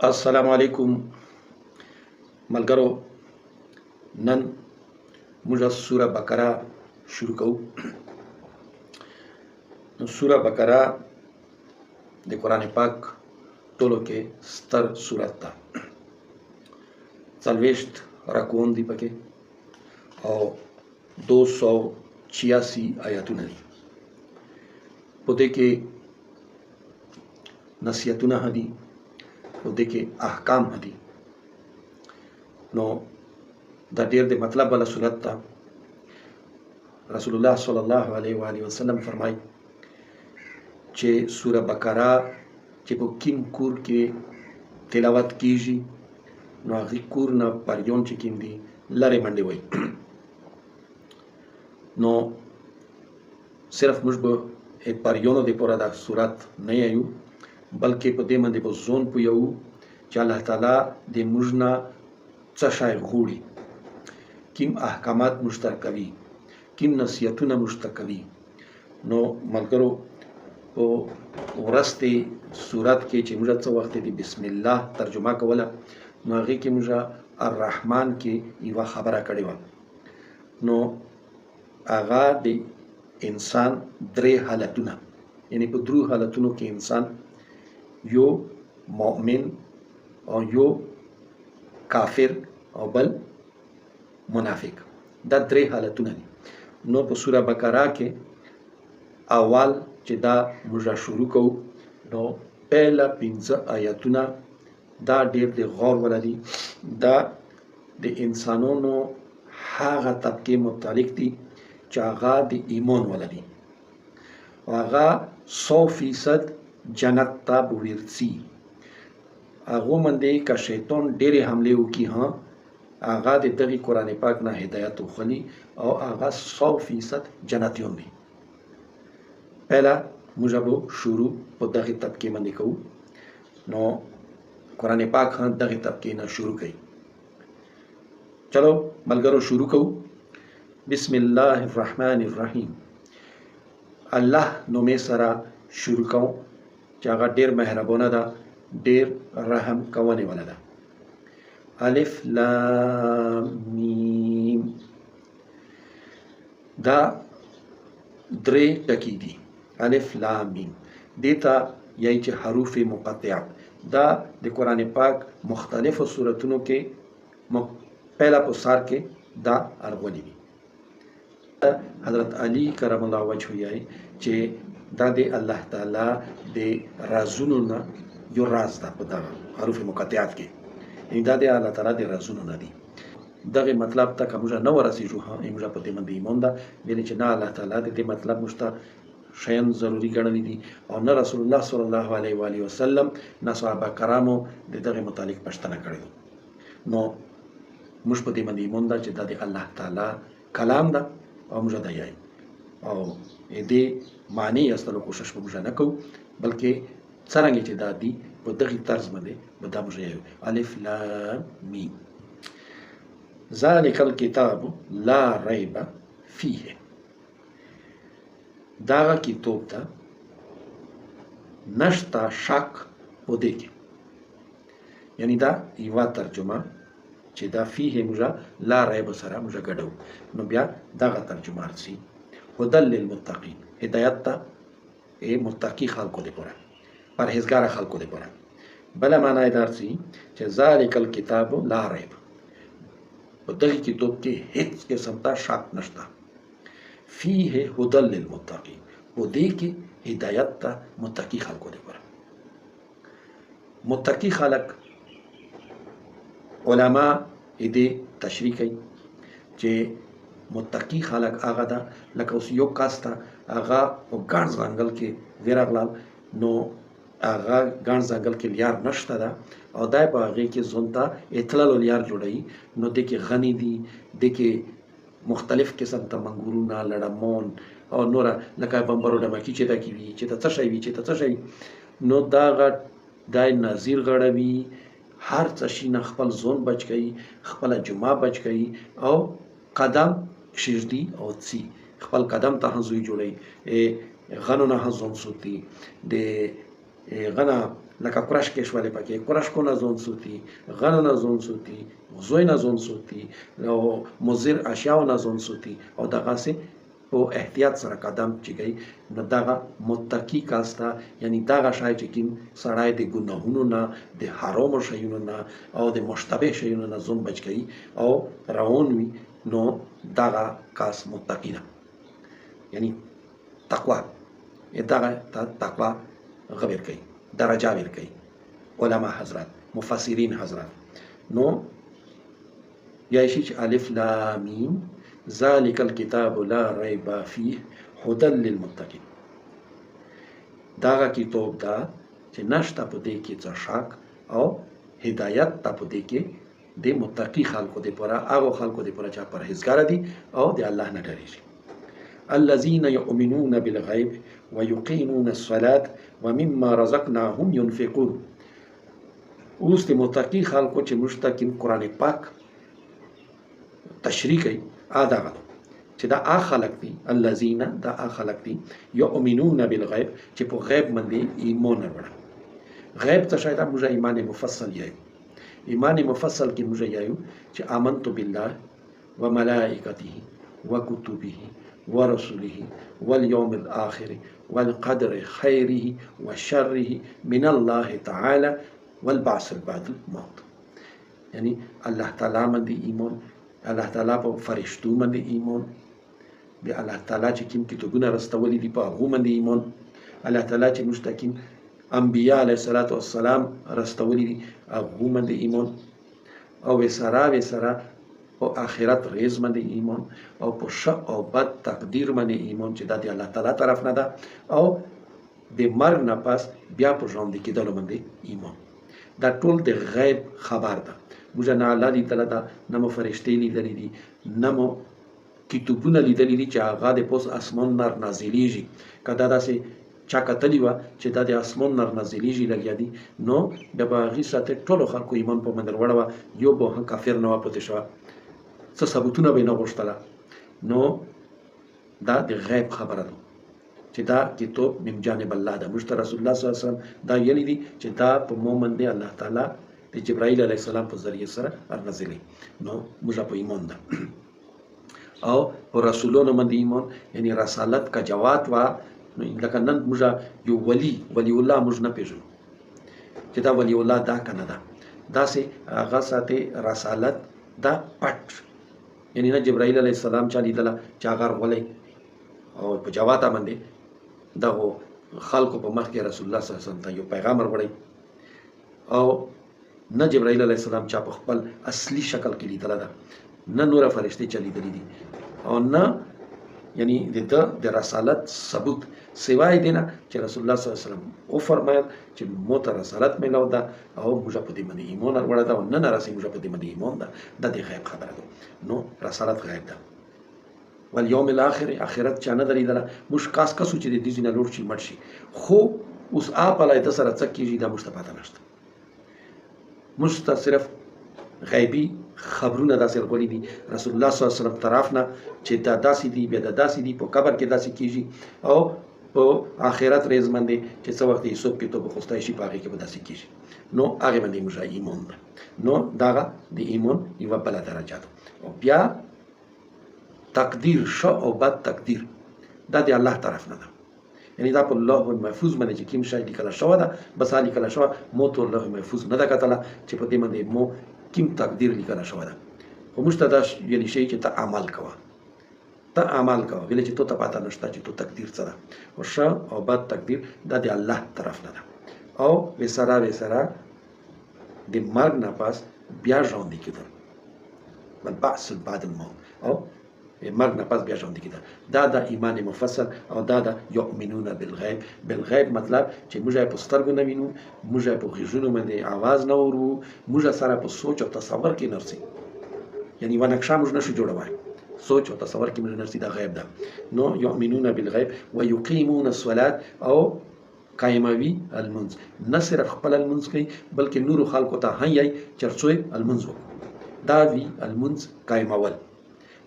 السلام علیکم ملګرو. نن موږ سوره بقره شروع کوو. نو سوره بقره د قرآن پاک ټولو کې ستر سورت ده. 40 رکوون دي پکې او 286 آیاتونه دي. په دې کې نصیحتونه دي، په دې کې احکام دي. نو دا ډېر د مطلب والا صورت ده. رسول الله صلی الله علیه و آله وسلم فرمایي چې سوره بقره چې په کوم کور کې تلاوت کیږي نو هغه کور نه پریون چې کوم دي لرې منډې وایي. نو صرف موږ به پریونو د پوره دا صورت نه یو، بلکې په دې باندې به ځون پوهیو چې الله تعالی د موږ نه څه شی غواړي، کوم احکامات موږ ته کوي، کوم نصیحتونه موږ ته کوي. نو ملګرو، په وروستۍ صورت کې چې موږ څه وخت د بسم الله ترجمه کوله نو هغې کې موږ الرحمن کې یوه خبره کړې وه. نو هغه د انسان درې حالتونه، یعنی په درو حالتونو کې انسان یو مؤمن او یو کافر او بل منافق، دا درې حالتونه دي. نو په سوره بقره کې اول چې دا موږ شروع کوو نو پهله 15 آیاتونه دا ډېر د غور ولا دي. دا د انسانانو هغه طبقې متعلق دي چې هغه د ایمان ولا دي او هغه 100% جنت ته به ورځي. هغو باندې که شیطان ډېرې حملې وکړي هغه د دغې قرآن پاک نه هدایت وخلي او هغه 100% جنتیان دي. پهله موږ به شروع په دغې طبقې باندې کوو. نو قرآن پاک دغې طبقې نه شروع کوي. چلو ملګرو شروع کوو. بسم الله الرحمن الرحیم. الله نومې سره شروع کوم چې هغه ډېر مهربانه ده، ډېر رحم کوونې والا ده. الف لام میم. دا درې ټکي دي. الف لام میم دې ته یایي چې حروف مقطعه. دا د قرآن پاک مختلفو صورتونو کې پهله په سر کې دا ارغولي دي. حضرت علی کرم الله وجهه یایي چې دا د الله تعالی د رازونو نه یو راز ده. په دغه حروف مقطعات کې یعنې دا د الله تعالی د رازونو نه دي. دغه مطلب ته که موږ نه ورسېږو موږ په دې باندې ایمان ده ویلې چې نه الله تعالی د دې مطلب موږ ته شیان ضروري ګڼلی دي او نه رسول الله صلی الله علیه و آله وسلم نه صحابه کرامو د دغې متعلق پوښتنه کړې ده. نو موږ په دې باندې ایمان ده چې دا د الله تعالی کلام ده او موږ دا یایو او دې معنی استلو کوشش به موږ نه کوو، بلکې څرنګه چې دا دي په دغې طرز باندې به دا موږ یایو. الف لام میم. ذلک الکتاب لا ریب فیه. دغه کتاب ته نشته شک په دې کې. یعنی دا یوه ترجمه چې دا فیه موږ لا ریب سره موږ ګډو نو بیا دغه ترجمه رسي هدى للمتقین، هدایت ته متقی خلکو لپاره، پرهیزګاره خلکو لپاره. بله معنا یې دا رسي چې ذلک الکتاب لا ریب، په دغه کتاب کې هیڅ قسم ته شک نشته. فیه هدى للمتقین، په دې کې هدایت ته متقی خلکو لپاره. متقی خلک علما دې تشریح کوي چې متقی خلک هغه ده لکه اوس یو کس ته هغه په ګڼ ځنګل کې ورغلل نو هغه ګڼ ځنګل کې لیار نشته ده او دی په هغې کې ځان ته تللو لیار جوړوي. نو دې کې غني دي، دې کې مختلف قسم ته منګورونه، لړمان او نوره لکه بمبر او ډمکي چې دا کې وي چې ته څه شی وي چې ته څه شی. نو دغه دی نظیر غړوي، هر څه شي نه خپل ځان بچ کوي، خپله جمعه بچ کوي او قدم کښېږدي او ځي. خپل قدم ته هم زوی جوړوي، غنو نه هم ځان ساتي، د غنه لکه قرش کې شولې پکې قرش کو نه ځون سوتي غنو نه ځون سوتي زوی نه ځون سوتي او مضر اشیاء نه ځون سوتي او دغه سي په احتیاط سره قدم چې کوي نو دغه متقی کاستا یعنی دغه شای چې کوم سړی د ګناهونو نه د حرامو شیونو نه او د مشتبه شیونو نه ځون بچ کوي او روان وي نو دغه کاس متقی ده یعنی تقوا دغه تقوا غویر کوي درجه ور کوي علما حضرات مفسرین حضرات نو یا شي چې الف لام میم ذالک الكتاب لا ریب فیه هدى للمتقین داغه کتاب دا چې نشته په دې کې څه شک او هدایت ته په دې کې د متقی خلکو لپاره هغه خلکو لپاره چې پرهیزګار دي او د الله نه ډارېږي الذين يؤمنون بالغيب ويقيمون الصلاة ومما رزقناهم ينفقون اوس د متقی خلکو چې مشتقین قرآن پاک تشریح کوي دغه چې دا خلق دي الذين دا خلق دي يؤمنون بالغيب چې په غیب باندې ایمان لري غیب څه شي دا موږ ایمان مفصل یایو ایمان مفصل کې موږ یایو چې آمنت بالله وملائکته وكتبه ورسله واليوم الآخر والقدر خيره وشره من الله تعالى والبعث بعد الموت یعنی الله تعالی باندې ایمان الله تعالی په فرشتو باندې ایمان به الله تعالی چې کوم کتابونه راستولي دي په هغه باندې ایمان الله تعالی چې مستقیم انبیاء علیه الصلاۃ والسلام راستولي دي هغه باندې ایمان او وسره او آخرت ریز باندې ایمان او په ش او بد تقدیر باندې ایمان چې د الله تعالی طرف نه ده او د مرګ نه پس بیا په ژوند کې دلو باندې ایمان دا ټول د غیب خبر ده موږ نه الله دی تعالی دا نه مو فرشتي لیدلې دي نه مو کتابونه لیدلې دي چې هغه د پوس اسمان نار نازلېږي کدا داسې چا کتلی و چې دا د اسمان نار نازلېږي لګیا دي نو د باغی ساته ټولو خلکو ایمان په مندر وړه یو به کافر نه واپته شو څه ثبوتونه به نه غوښتله نو دا د غیب خبره ده چې دا کتاب من جانب الله ده مشت رسول الله صلی الله علیه وسلم دا یلی دي چې دا په مومن دی الله تعالی د جبرائیل علیه السلام په ذریعه سره ارنازلی نو موږ په ایمان ده او په رسولونو باندې ایمان یعنی رسالت کا جواب وا لکه نن موږ یو ولی الله موږ نه پیژنو چې دا ولی الله دا کنه دا داسې هغه ساته رسالت دا پټ یعنی نه جبرائیل علیه السلام چا لیدله چې هغه ولې او په جواب باندې دا خلکو په مخ کې رسول الله صلی الله علیه وسلم ته یو پیغام ورغړی او نه جبرائیل علیه السلام چا په خپل اصلي شکل کې لیدله ده نه نور فرشتي چا لیدلې دي او نه یعنی د رسالت ثبوت سوای دینا چې رسول الله صلی الله علیه وسلم او فرمایل چې مو ته رسالت ملو ده او موږ په دې باندې ایمان ورته ده او نه راسي موږ په دې باندې ایمان ده د غیب خبره ده نو رسالت غیب ده والیوم الاخر اخرت چا نه دریدله موږ کاس چې د دې نه لور شي مړ شي خو اوس اپلای د سره څه کیږي دا موږ ته پته نشته موږ ته صرف غیبی خبرونه داسې ورغلي دي رسول الله صلی الله علیه وسلم طرف نه چې دا داسې دي بیا دا داسې دي په قبر کې داسې کیږي او په آخرت ریز باندې چې څه وخت یې څوک کې تو بخوستای شي په هغې کې به داسې کیږي نو هغې باندې موږ ایمان ده نو دغه د ایمان یوه بله درجه ده او بیا تقدیر ښه او بد تقدیر دا د الله طرف نه ده یعنی دا په الله محفوظ باندې چې کوم شی لیکل شوی ده بس هغه لیکل شوی مو ته الله محفوظ نه ده کتله چې په دې باندې مو کوم تقدیر لیکل شوی ده خو موږ ته دا ویلی شي چې ته عمل کوه ویل چې تو ته پاته نشته چې تو تقدیر څه ده او ښه او بد تقدیر دا د الله طرف نه ده او وسره د مرګ نه پس بیا ژوندي کېدل والبعث بعد الموت او مرګ نه پس بیا ژوندي کېدل دا د ایمان مفصل او دا د یؤمنون بالغیب مطلب چې موږ یې په سترګو نه وینو موږ یې په غوږونو باندې اواز نه اورو موږ سره په سوچ او تصور کې نرسي یعنی ونه نقشه موږ نشو جوړوای سوچ او تصور کې موږ نرسي دا غیب ده نو یؤمنون بالغیب ويقيمون الصلاة او قائموي المنز نه صرف خپل المنز کوي بلکې نور خلکو ته هي چرڅوي المنز دا وی المنز قائمول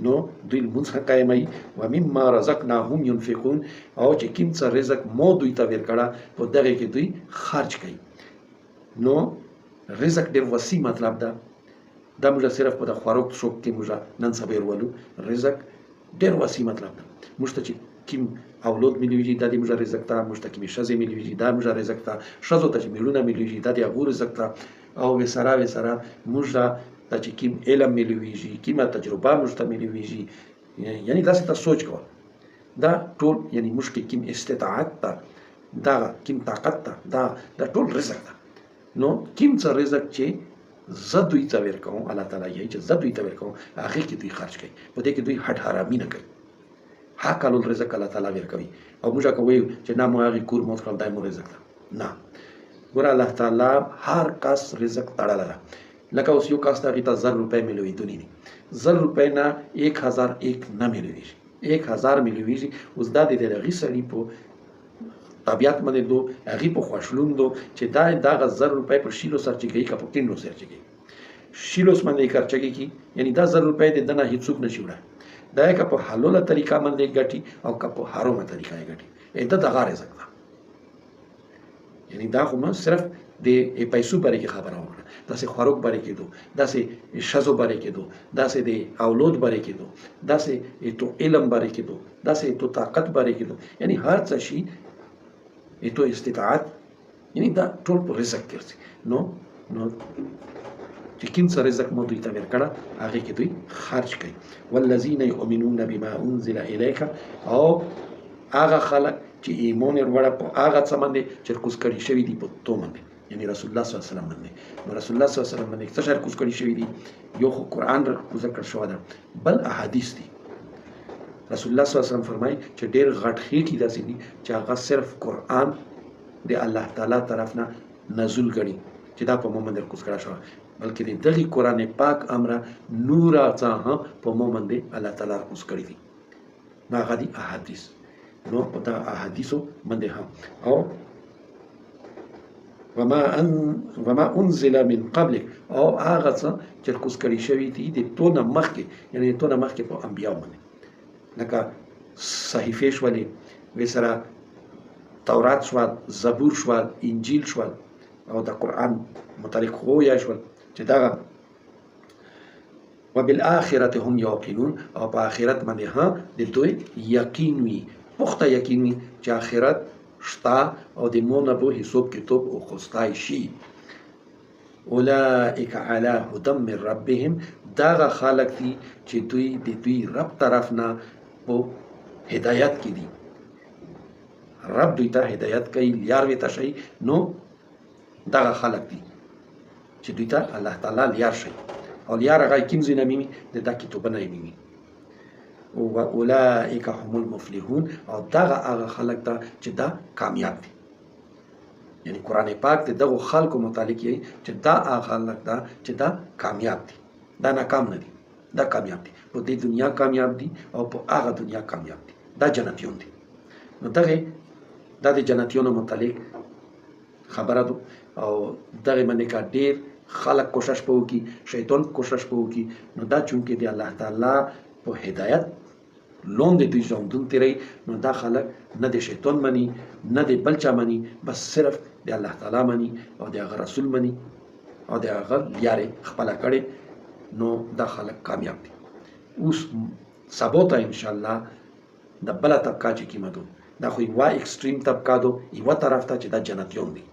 نو دوی المنز قائموي ومما رزقناهم ينفقون او چې کوم څه رزق مو دوی ته ورکړه په دغه کې دوی خرج کوي نو رزق ډېر وسیع مطلب ده دا موږ صرف په د خوراک شوق کې موږ نن سبا ورولو رزق ډېر وسیع مطلب ده موږ ته چې کیم اولاد ملويږي دا د موږ رزق ته موږ ته کیم ښځې ملويږي دا موږ رزق ته ښځو ته چې میړونه ملويږي دا د هغو رزق ته او وسره موږ ته چې کیم علم ملويږي کیمه تجربه موږ ته ملويږي یعنی داسې ته سوچ کوه دا ټول یعنی موږ کې کیم استطاعت ته دا کیم طاقت ته دا ټول رزق ده نو کیم څه رزق چې زه دوی ته ورکوم الله تعالی یې چې زه دوی ته ورکوم هغې کې دوی خرج کوي په دې کې دوی هټ حرامي نه کوي حق الرزق الله تعالی ورکوي او موږ کوي چې نه مو هغې کور موت کړل دا مو رزق ده نه ګوره الله تعالی هر کس رزق تړلی ده لکه اوس یو کس ته هغې ته 1000 روپۍ میلوېدوني دي 1000 روپۍ نه 1001 نه میلوېږي 1000 میلوېږي اوس دا د هغې سړي په طبیعت باندې دو هغې په خوښلوندو چې دغه 1000 روپۍ په شیلو سرچېږي که په کینډو سرچېږي شیلوس باندې یې خرچېږي کی یعنی دا 1000 روپۍ د ده نه هېڅوک نشي وړی دا یې که په حلاله طریقه باندې ګټي او که په حرامه طریقه یې ګټي د دغه رزق ده یعنی دا خو ما صرف د پیسو باره کې خبره وکړه داسې خوراک باره کېدو داسې ښځو باره کېدو داسې د اولاد باره کېدو داسې تو علم باره کېدو داسې تو طاقت باره کېدو یعنی هر څه شي تو استطاعت یعنی دا ټول په رزق ګرځي نو چې کوم څه رزق مو دوی ته ورکړه هغې کې دوی خرج کوي والذین یؤمنون بما انزل الیک او هغه خلک چې ایمان یې وروړه په هغه څه باندې چې رکوز کړي شوي دي په تو باندې یعنی رسول الله صلی الله علیه وسلم باندې نو رسول الله صلی الله علیه وسلم باندې څه شی رکوز کړي شوي دي یو خو قرآن رکوز کړی شوی ده بل احادیث دي رسول الله صلی الله علیه وسلم فرمایي چې ډېر غټ خېټې داسې دي چې هغه صرف قرآن د الله تعالی طرف نه نزول کړي چې دا په مو باندې رکوز کړی شوی بلکې د دغې قرآن پاک امره نوره څه هم په مو باندې الله تعالی رکوز کړي دي نو هغه دي احادیث نو په دغه احادیثو باندې هم او وما انزل من قبلک او هغه څه چې رکوز کړي شوي دي د تو نه مخکې یعنې د تو نه مخکې په انبیاو باندې لکه صحیفې شولې وې سره تورات شول زبور شول انجیل شول او د قرآن متعلق خویا شول چې دغه وبالآخرة هم یوقنون او په آخرت باندې ها د دوی یقین وي پخته یقین وي چې آخرت شته او د مو نه به حساب کتاب اخیستی شي اولئک علی هدی من ربهم دغه خلک دي چې دوی د دوی رب طرف نه په هدایت کې دي رب دوی ته هدایت کوي لیار وی ته شي نو دغه خلک دي چې دوی ته الله تعالی لیار شي او لیار هغه کوم ځای نه مینی د دا کتابونه یې مینی او اولئک هم المفلحون او دغه هغه خلک ته چې دا کامیاب دي یعنی قرآن پاک د دغو خلکو متعلق یې چې دا هغه خلک ده چې دا کامیاب دي دا ناکام نه دي دا کامیاب دي په دې دنیا کامیاب دي او په هغه دنیا کامیاب دي دا جنتیون دي نو دغه دا د جنتیونو متعلق خبره ده او دغه باندې کا ډیر خلق کوشش په وکي شیطان کوشش په وکي نو دا چونکې دی الله تعالی په هدایت لوند دوی ژوندون تیری نو دا خلق نه د شیطان مني نه د بل چا مني بس صرف د الله تعالی مني او د هغه رسول مني او د هغه لیارې خپله کړې نو دا خلق کامیاب دي اوس سبا ته انشاءالله د بله طبقه چې کومه ده دا خو یوه اکسټریم طبقه ده یوه طرف ته چې دا جنتیون دي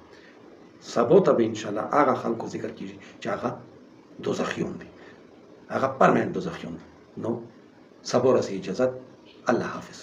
سبا ته به انشاءالله هغه خلکو ذکر کیږي چې هغه دوزخیون دي هغه پرمننت دوزخیون دي نو سبا راسي اجازت الله حافظ